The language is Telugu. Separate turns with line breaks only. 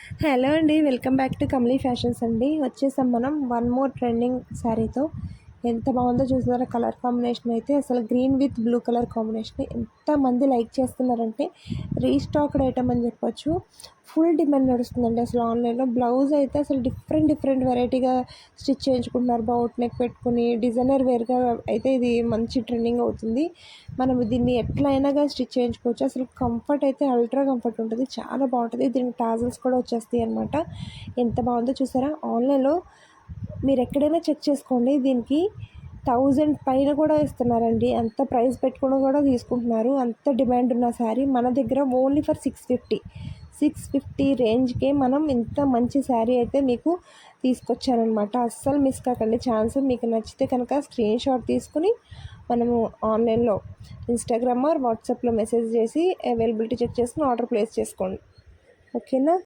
హలో అండి. వెల్కమ్ బ్యాక్ టు కమ్లీ ఫ్యాషన్స్ అండి. వచ్చేసాం మనం వన్ మోర్ ట్రెండింగ్ శారీతో. ఎంత బాగుందో చూసారా కలర్ కాంబినేషన్ అయితే. అసలు green with blue colour combination ఎంతమంది లైక్ చేస్తున్నారంటే రీస్టాక్డ్ ఐటమ్ అని చెప్పొచ్చు. ఫుల్ డిమాండ్ నడుస్తుందండి అసలు ఆన్లైన్లో. బ్లౌజ్ అయితే అసలు డిఫరెంట్ వెరైటీగా స్టిచ్ చేయించుకుంటున్నారు. బౌట్ నెక్ పెట్టుకుని డిజైనర్ వేర్గా అయితే ఇది మంచి ట్రెండింగ్ అవుతుంది. మనం దీన్ని ఎట్లయినాగా స్టిచ్ చేయించుకోవచ్చు. అసలు కంఫర్ట్ అయితే అల్ట్రా కంఫర్ట్ ఉంటుంది, చాలా బాగుంటుంది. దీనికి టాజల్స్ కూడా వచ్చేస్తాయి అనమాట. ఎంత బాగుందో చూసారా. ఆన్లైన్లో మీరు ఎక్కడైనా చెక్ చేసుకోండి, దీనికి 1000 పైన కూడా ఇస్తున్నారండి. అంత ప్రైస్ పెట్టుకుని కూడా తీసుకుంటున్నారు. అంత డిమాండ్ ఉన్న శారీ మన దగ్గర ఓన్లీ ఫర్ 650 రేంజ్కే మనం ఇంత మంచి శారీ అయితే మీకు తీసుకొచ్చానమాట. అస్సలు మిస్ కాకండి ఛాన్స్. మీకు నచ్చితే కనుక స్క్రీన్ షాట్ తీసుకుని మనము ఆన్లైన్లో ఇన్స్టాగ్రామ్ ఆర్ వాట్సాప్లో మెసేజ్ చేసి అవైలబిలిటీ చెక్ చేసుకుని ఆర్డర్ ప్లేస్ చేసుకోండి. ఓకేనా.